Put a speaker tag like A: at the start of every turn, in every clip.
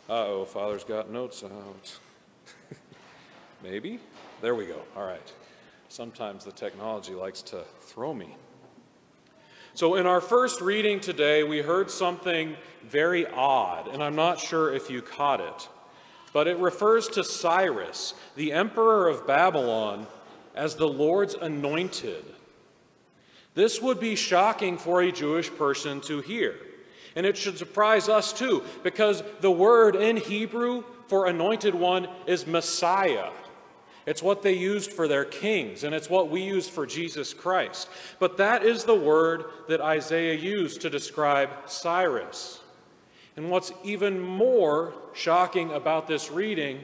A: Uh-oh, Father's got notes out. Maybe? There we go. All right. Sometimes the technology likes to throw me. So in our first reading today, we heard something very odd, and I'm not sure if you caught it. But it refers to Cyrus, the emperor of Babylon, as the Lord's anointed. This would be shocking for a Jewish person to hear. And it should surprise us too, because the word in Hebrew for anointed one is Messiah. It's what they used for their kings, and it's what we use for Jesus Christ. But that is the word that Isaiah used to describe Cyrus. And what's even more shocking about this reading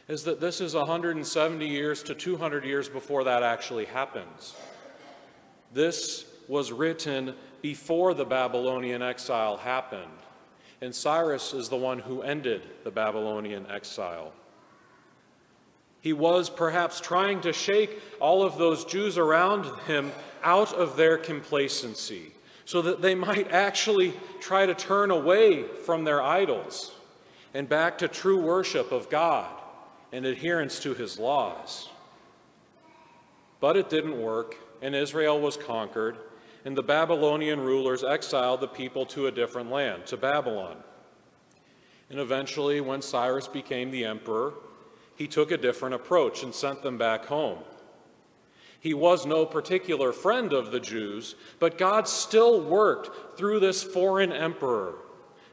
A: is that this is 170 years to 200 years before that actually happens. This was written before the Babylonian exile happened, and Cyrus is the one who ended the Babylonian exile. He was perhaps trying to shake all of those Jews around him out of their complacency, so that they might actually try to turn away from their idols and back to true worship of God and adherence to his laws. But it didn't work, and Israel was conquered, and the Babylonian rulers exiled the people to a different land, to Babylon. And eventually, when Cyrus became the emperor, he took a different approach and sent them back home. He was no particular friend of the Jews, but God still worked through this foreign emperor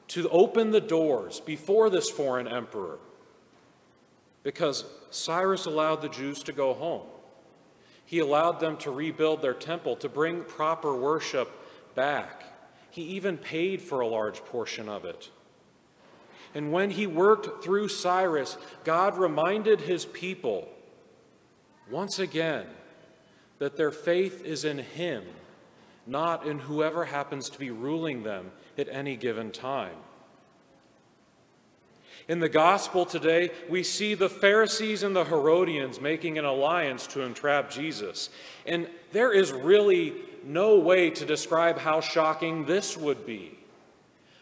A: to open the doors before this foreign emperor, because Cyrus allowed the Jews to go home. He allowed them to rebuild their temple, to bring proper worship back. He even paid for a large portion of it. And when he worked through Cyrus, God reminded his people once again that their faith is in him, not in whoever happens to be ruling them at any given time. In the gospel today, we see the Pharisees and the Herodians making an alliance to entrap Jesus. And there is really no way to describe how shocking this would be.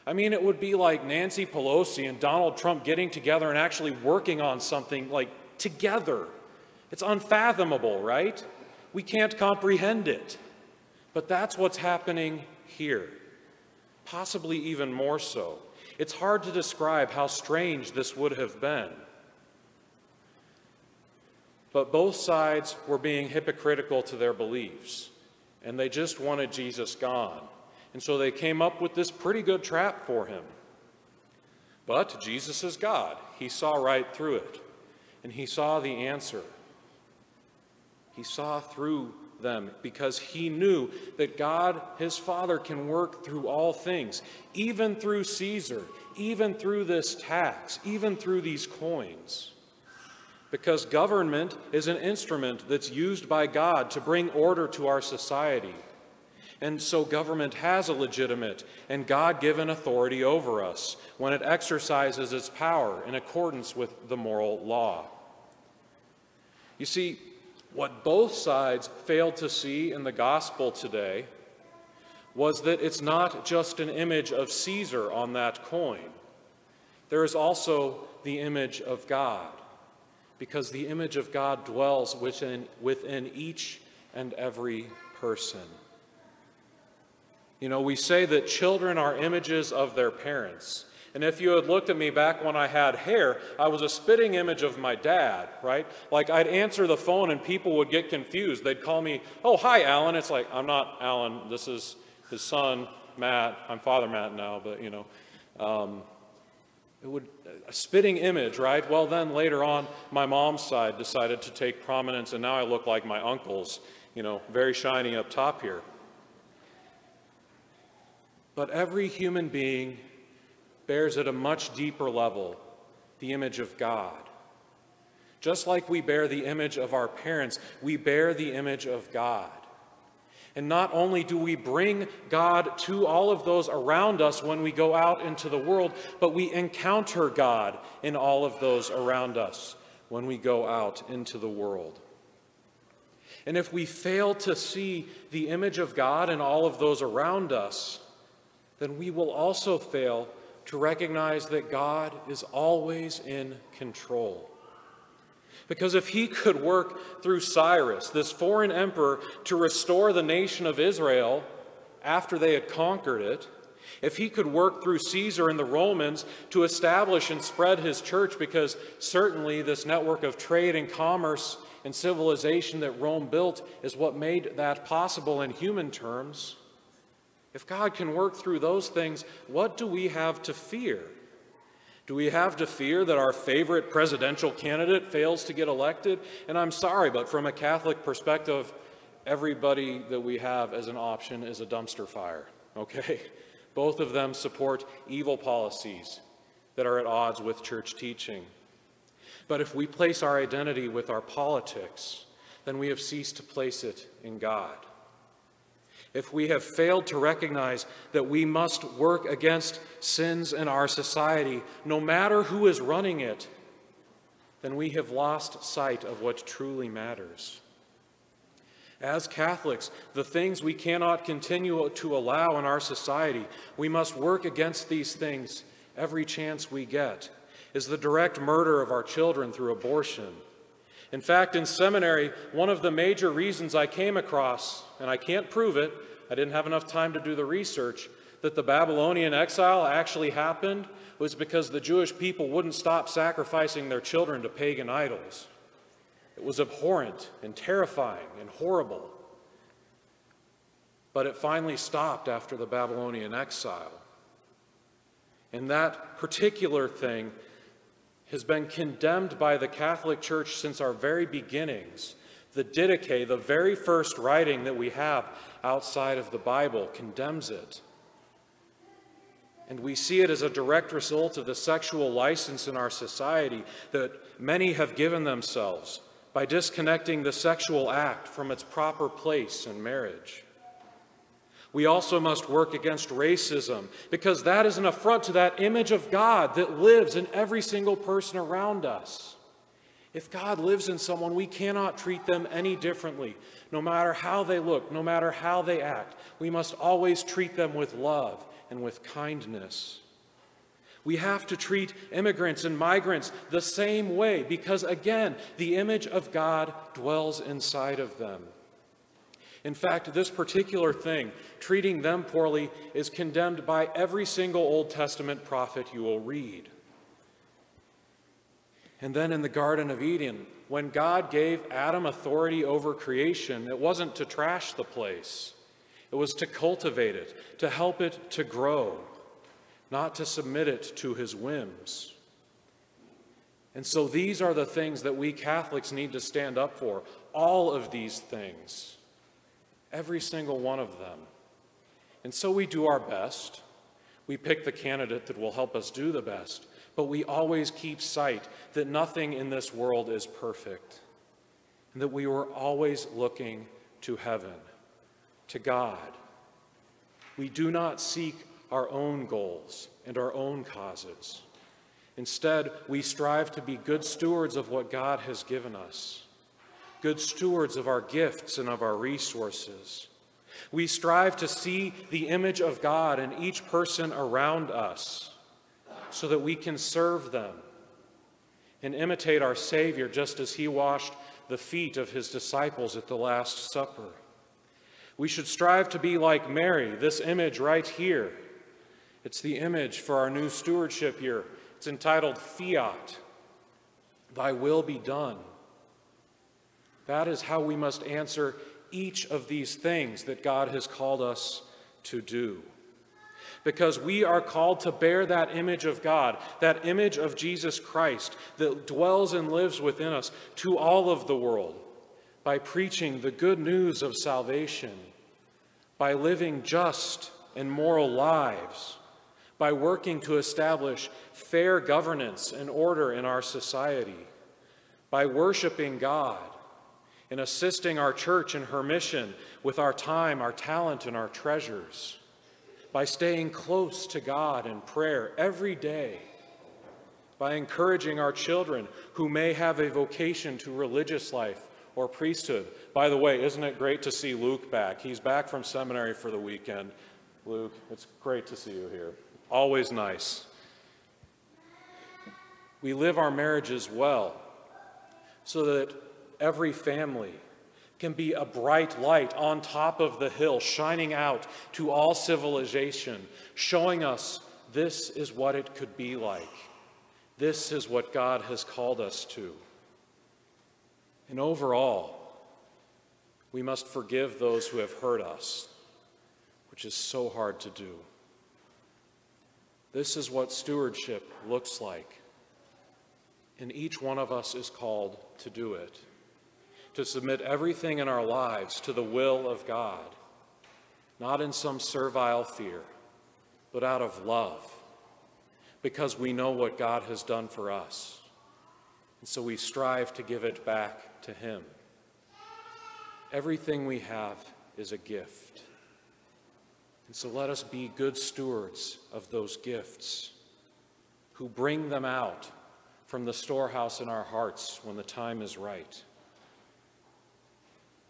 A: I mean, it would be like Nancy Pelosi and Donald Trump getting together and actually working on something like together. It's unfathomable, right? We can't comprehend it. But that's what's happening here. Possibly even more so. It's hard to describe how strange this would have been. But both sides were being hypocritical to their beliefs, and they just wanted Jesus gone. And so they came up with this pretty good trap for him. But Jesus is God. He saw right through it, and he saw the answer. He saw through them because he knew that God, his Father, can work through all things, even through Caesar, even through this tax, even through these coins. Because government is an instrument that's used by God to bring order to our society. And so government has a legitimate and God-given authority over us when it exercises its power in accordance with the moral law. You see, what both sides failed to see in the gospel today was that it's not just an image of Caesar on that coin. There is also the image of God, because the image of God dwells within each and every person. You know, we say that children are images of their parents. And if you had looked at me back when I had hair, I was a spitting image of my dad, right? Like, I'd answer the phone and people would get confused. They'd call me, "Oh, hi, Alan." It's like, I'm not Alan. This is his son, Matt. I'm Father Matt now, but, you know. A spitting image, right? Well, then later on, my mom's side decided to take prominence, and now I look like my uncles, you know, very shiny up top here. But every human being bears at a much deeper level the image of God. Just like we bear the image of our parents, we bear the image of God. And not only do we bring God to all of those around us when we go out into the world, but we encounter God in all of those around us when we go out into the world. And if we fail to see the image of God in all of those around us, then we will also fail to recognize that God is always in control. Because if he could work through Cyrus, this foreign emperor, to restore the nation of Israel after they had conquered it, if he could work through Caesar and the Romans to establish and spread his church, because certainly this network of trade and commerce and civilization that Rome built is what made that possible in human terms, if God can work through those things, what do we have to fear? Do we have to fear that our favorite presidential candidate fails to get elected? And I'm sorry, but from a Catholic perspective, everybody that we have as an option is a dumpster fire, okay? Both of them support evil policies that are at odds with church teaching. But if we place our identity with our politics, then we have ceased to place it in God. If we have failed to recognize that we must work against sins in our society, no matter who is running it, then we have lost sight of what truly matters. As Catholics, the things we cannot continue to allow in our society, we must work against these things every chance we get, is the direct murder of our children through abortion. In fact, in seminary, one of the major reasons I came across, and I can't prove it, I didn't have enough time to do the research, that the Babylonian exile actually happened was because the Jewish people wouldn't stop sacrificing their children to pagan idols. It was abhorrent and terrifying and horrible. But it finally stopped after the Babylonian exile. And that particular thing has been condemned by the Catholic Church since our very beginnings. The Didache, the very first writing that we have outside of the Bible, condemns it. And we see it as a direct result of the sexual license in our society that many have given themselves by disconnecting the sexual act from its proper place in marriage. We also must work against racism, because that is an affront to that image of God that lives in every single person around us. If God lives in someone, we cannot treat them any differently. No matter how they look, no matter how they act, we must always treat them with love and with kindness. We have to treat immigrants and migrants the same way because, again, the image of God dwells inside of them. In fact, this particular thing, treating them poorly, is condemned by every single Old Testament prophet you will read. And then in the Garden of Eden, when God gave Adam authority over creation, it wasn't to trash the place. It was to cultivate it, to help it to grow, not to submit it to his whims. And so these are the things that we Catholics need to stand up for. All of these things. Every single one of them. And so we do our best. We pick the candidate that will help us do the best. But we always keep sight that nothing in this world is perfect. And that we were always looking to heaven, to God. We do not seek our own goals and our own causes. Instead, we strive to be good stewards of what God has given us, good stewards of our gifts and of our resources. We strive to see the image of God in each person around us so that we can serve them and imitate our Savior just as he washed the feet of his disciples at the Last Supper. We should strive to be like Mary, this image right here. It's the image for our new stewardship year. It's entitled Fiat, Thy Will Be Done. That is how we must answer each of these things that God has called us to do. Because we are called to bear that image of God, that image of Jesus Christ that dwells and lives within us to all of the world by preaching the good news of salvation, by living just and moral lives, by working to establish fair governance and order in our society, by worshiping God and assisting our church in her mission with our time, our talent, and our treasures, by staying close to God in prayer every day, by encouraging our children who may have a vocation to religious life or priesthood. By the way, isn't it great to see Luke back? He's back from seminary for the weekend. Luke, it's great to see you here. Always nice. we live our marriages well, so that every family can be a bright light on top of the hill, shining out to all civilization, showing us this is what it could be like. This is what God has called us to. And overall, we must forgive those who have hurt us, which is so hard to do. This is what stewardship looks like, and each one of us is called to do it, to submit everything in our lives to the will of God, not in some servile fear, but out of love, because we know what God has done for us. And so we strive to give it back to Him. Everything we have is a gift. And so let us be good stewards of those gifts, who bring them out from the storehouse in our hearts when the time is right.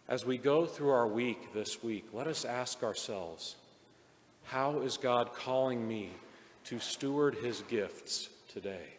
A: As we go through our week this week, let us ask ourselves, how is God calling me to steward His gifts today?